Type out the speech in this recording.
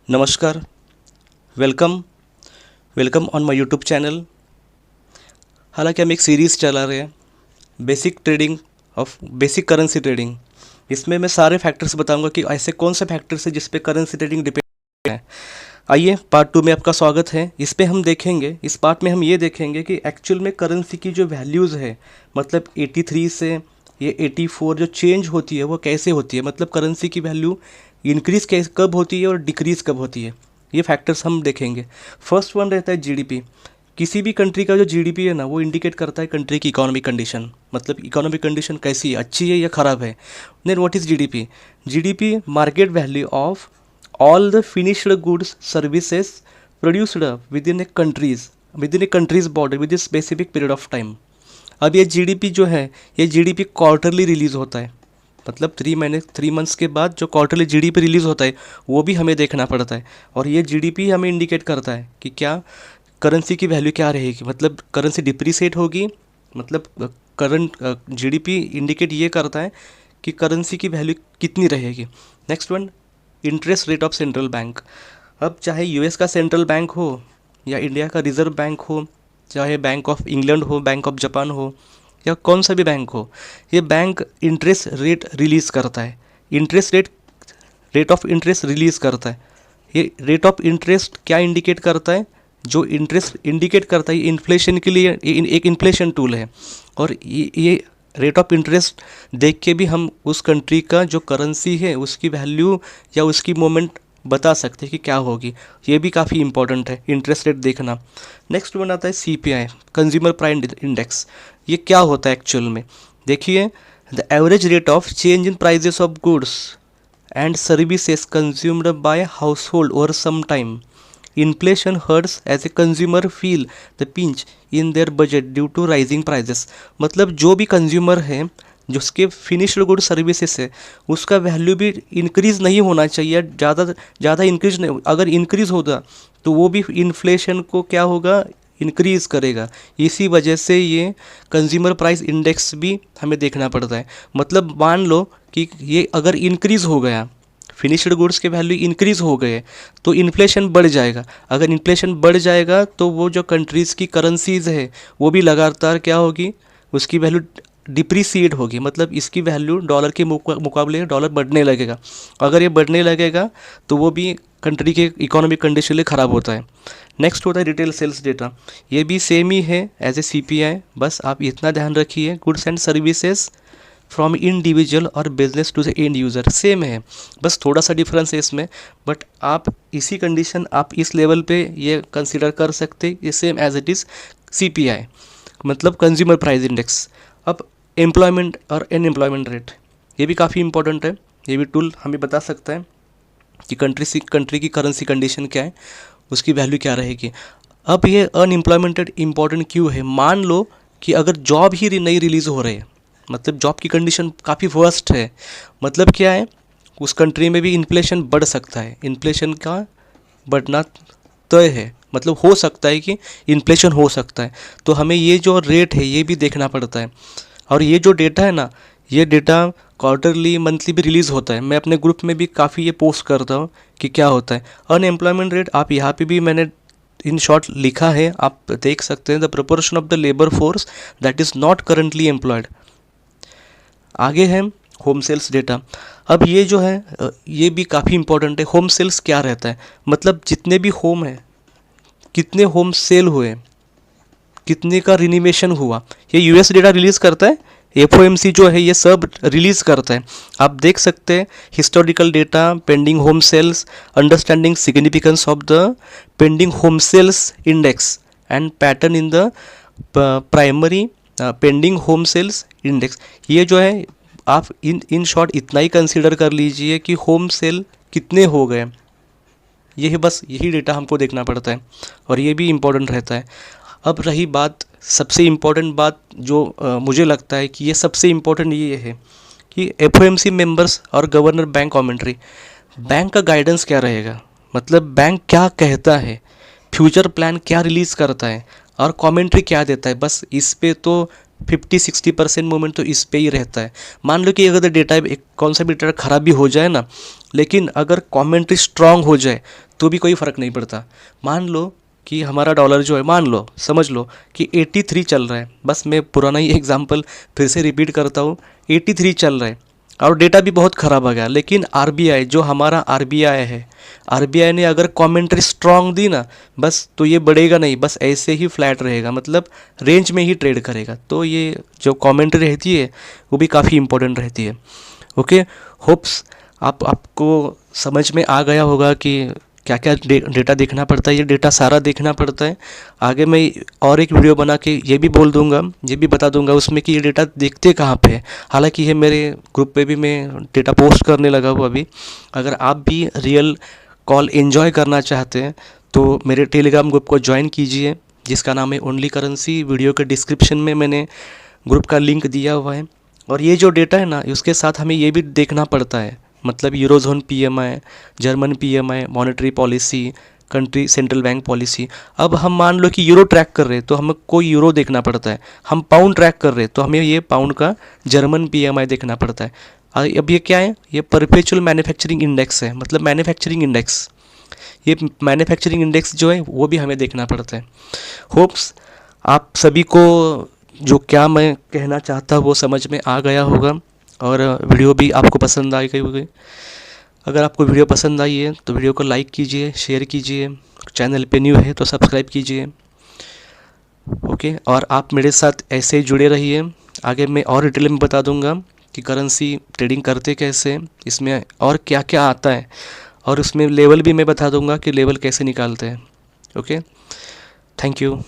नमस्कार, welcome welcome on my YouTube channel. हालांकि हम एक सीरीज़ चला रहे हैं basic trading of basic currency trading. इसमें मैं सारे फैक्टर्स बताऊंगा कि ऐसे कौन से फैक्टर्स हैं जिस पे करेंसी ट्रेडिंग डिपेंड है। आइए पार्ट 2 में आपका स्वागत है। इस पे हम देखेंगे, इस पार्ट में हम ये देखेंगे कि एक्चुअल में करेंसी की जो वैल्यूज़ है, मतलब 83 से ये 84 जो चेंज होती है वो कैसे होती है, मतलब करेंसी की वैल्यू इंक्रीज़ कब होती है और डिक्रीज़ कब होती है, ये फैक्टर्स हम देखेंगे। फर्स्ट वन रहता है जीडीपी। किसी भी कंट्री का जो जीडीपी है ना, वो इंडिकेट करता है कंट्री की इकोनॉमिक कंडीशन, मतलब इकोनॉमिक कंडीशन कैसी है, अच्छी है या ख़राब है। Then what is GDP? GDP market value of all the finished goods services produced within a country's border with a specific period of time। अब ये जीडीपी जो है, ये जीडीपी क्वार्टरली रिलीज़ होता है, मतलब 3 मंथ्स के बाद जो क्वार्टरली जीडीपी रिलीज़ होता है वो भी हमें देखना पड़ता है। और ये जीडीपी हमें इंडिकेट करता है कि क्या करेंसी की वैल्यू क्या रहेगी, मतलब करेंसी डिप्रिसिएट होगी, मतलब करंट जीडीपी इंडिकेट ये करता है कि करेंसी की वैल्यू कितनी रहेगी। Next one, interest rate of central bank. अब चाहे यूएस का सेंट्रल बैंक हो या इंडिया का रिजर्व बैंक हो, चाहे बैंक ऑफ इंग्लैंड हो, बैंक ऑफ जापान हो या कौन सा भी बैंक हो, ये बैंक इंटरेस्ट रेट रिलीज़ करता है। रेट ऑफ इंटरेस्ट रिलीज़ करता है। ये रेट ऑफ इंटरेस्ट क्या इंडिकेट करता है? जो इंटरेस्ट इंडिकेट करता है इन्फ्लेशन के लिए एक इन्फ्लेशन टूल है। और ये रेट ऑफ इंटरेस्ट देख के भी हम उस कंट्री का जो करेंसी है उसकी वैल्यू या उसकी मूवमेंट बता सकते हैं कि क्या होगी। ये भी काफ़ी इंपॉर्टेंट है इंटरेस्ट रेट देखना। नेक्स्ट वन आता है सीपीआई, कंज्यूमर प्राइस इंडेक्स। ये क्या होता है एक्चुअल में? देखिए, the average rate of change in prices of goods and services consumed by household over some time. Inflation hurts as a consumer feel the pinch in their budget due to rising prices. मतलब जो भी consumer है, जिसके finished good services है, उसका value भी increase नहीं होना चाहिए, ज़्यादा इंक्रीज नहीं। अगर इंक्रीज़ होगा तो वो भी इन्फ्लेशन को क्या होगा, इंक्रीज़ करेगा। इसी वजह से ये कंज्यूमर प्राइस इंडेक्स भी हमें देखना पड़ता है। मतलब मान लो कि ये अगर इंक्रीज़ हो गया, फिनिश्ड गुड्स के वैल्यू इंक्रीज़ हो गए तो इन्फ्लेशन बढ़ जाएगा। अगर इन्फ्लेशन बढ़ जाएगा तो वो जो कंट्रीज़ की करेंसीज़ है वो भी लगातार क्या होगी, उसकी वैल्यू डिप्रिसिएट होगी। मतलब इसकी वैल्यू डॉलर के मुकाबले डॉलर बढ़ने लगेगा। अगर ये बढ़ने लगेगा तो वो भी कंट्री के इकोनॉमिक कंडीशन लिए ख़राब होता है। नेक्स्ट होता है रिटेल सेल्स डेटा। ये भी सेम ही है एज ए सीपीआई, बस आप इतना ध्यान रखिए, goods and services from individual और business to the end user same है, बस थोड़ा सा डिफरेंस है इसमें। बट आप इसी कंडीशन आप इस लेवल पे ये कंसिडर कर सकते, ये same as it is CPI, मतलब कंज्यूमर प्राइस इंडेक्स। अब एम्प्लॉयमेंट और अनएम्प्लॉयमेंट रेट, ये भी काफ़ी इंपॉर्टेंट है। ये भी टूल हमें बता सकता है कि कंट्री की करेंसी कंडीशन क्या है, उसकी वैल्यू क्या रहेगी। अब ये अनएम्प्लॉयमेंट रेट इम्पॉर्टेंट क्यों है? मान लो कि अगर जॉब ही नहीं रिलीज़ हो रहे, मतलब जॉब की कंडीशन काफ़ी वर्स्ट है, मतलब क्या है, उस कंट्री में भी इन्फ्लेशन बढ़ सकता है। इन्फ्लेशन का बढ़ना तय है, मतलब हो सकता है कि इन्फ्लेशन हो सकता है। तो हमें ये जो रेट है ये भी देखना पड़ता है। और ये जो डेटा है ना, ये डेटा क्वार्टरली मंथली भी रिलीज़ होता है। मैं अपने ग्रुप में भी काफ़ी ये पोस्ट करता हूँ कि क्या होता है अनएम्प्लॉयमेंट रेट। आप यहाँ पे भी मैंने इन शॉर्ट लिखा है, आप देख सकते हैं, the proportion of the labour force that is not currently employed. आगे है होम सेल्स डेटा। अब ये जो है ये भी काफ़ी इंपॉर्टेंट है। होम सेल्स क्या रहता है? मतलब जितने भी होम है, कितने होम सेल हुए, कितने का रिनोवेशन हुआ, ये यूएस डेटा रिलीज़ करता है। एफओएमसी जो है ये सब रिलीज़ करता है। आप देख सकते हैं historical data, pending home sales, understanding significance of the pending home sales index and pattern in the primary pending home sales index. ये जो है आप इन शॉर्ट इतना ही कंसीडर कर लीजिए कि होम सेल कितने हो गए, ये बस यही डेटा हमको देखना पड़ता है और ये भी इम्पोर्टेंट रहता है। अब रही बात, सबसे इम्पोर्टेंट बात जो मुझे लगता है कि ये सबसे इम्पोर्टेंट ये है कि एफओएमसी मेंबर्स और गवर्नर बैंक कमेंट्री, बैंक का गाइडेंस क्या रहेगा, मतलब बैंक क्या कहता है, फ्यूचर प्लान क्या रिलीज़ करता है और कमेंट्री क्या देता है। बस इस पे तो 50-60% मूवमेंट तो इस पे ही रहता है। मान लो कि अगर डेटा कौन सा भी डेटा खराब भी हो जाए ना, लेकिन अगर कमेंट्री स्ट्रांग हो जाए तो भी कोई फ़र्क नहीं पड़ता। मान लो कि हमारा डॉलर जो है, मान लो समझ लो कि 83 चल रहा है, बस मैं पुराना ही एग्जांपल फिर से रिपीट करता हूँ, 83 चल रहा है और डेटा भी बहुत ख़राब आ गया, लेकिन आरबीआई जो हमारा आरबीआई है, आरबीआई ने अगर कमेंट्री स्ट्रांग दी ना, बस तो ये बढ़ेगा नहीं, बस ऐसे ही फ्लैट रहेगा, मतलब रेंज में ही ट्रेड करेगा। तो ये जो कमेंट्री रहती है वो भी काफ़ी इंपॉर्टेंट रहती है। ओके, होप्स आपको समझ में आ गया होगा कि क्या क्या डेटा देखना पड़ता है। ये डेटा सारा देखना पड़ता है। आगे मैं और एक वीडियो बना के ये भी बोल दूंगा, ये भी बता दूंगा उसमें कि ये डेटा देखते कहाँ पे है। हालांकि ये मेरे ग्रुप पे भी मैं डेटा पोस्ट करने लगा हूँ अभी। अगर आप भी रियल कॉल एंजॉय करना चाहते हैं तो मेरे टेलीग्राम ग्रुप को ज्वाइन कीजिए, जिसका नाम है ओनली करेंसी। वीडियो के डिस्क्रिप्शन में मैंने ग्रुप का लिंक दिया हुआ है। और ये जो डेटा है ना, उसके साथ हमें ये भी देखना पड़ता है, मतलब eurozone PMI, German PMI, monetary policy, country central bank policy. अब हम मान लो कि यूरो ट्रैक कर रहे हैं तो हमें कोई यूरो देखना पड़ता है। हम पाउंड ट्रैक कर रहे हैं तो हमें ये पाउंड का जर्मन पीएमआई देखना पड़ता है। अब ये क्या है, ये परपेचुअल मैन्युफैक्चरिंग इंडेक्स है, मतलब मैन्युफैक्चरिंग इंडेक्स। ये मैन्युफैक्चरिंग इंडेक्स जो है वो भी हमें देखना पड़ता है। होप्स आप सभी को जो क्या मैं कहना चाहता हूँ वो समझ में आ गया होगा और वीडियो भी आपको पसंद आई गई होगी। अगर आपको वीडियो पसंद आई है तो वीडियो को लाइक कीजिए, शेयर कीजिए, चैनल पे न्यू है तो सब्सक्राइब कीजिए। ओके, और आप मेरे साथ ऐसे ही जुड़े रहिए। आगे मैं और डिटेल में बता दूंगा कि करेंसी ट्रेडिंग करते कैसे, इसमें और क्या क्या आता है, और उसमें लेवल भी मैं बता दूंगा कि लेवल कैसे निकालते हैं। Okay, thank you.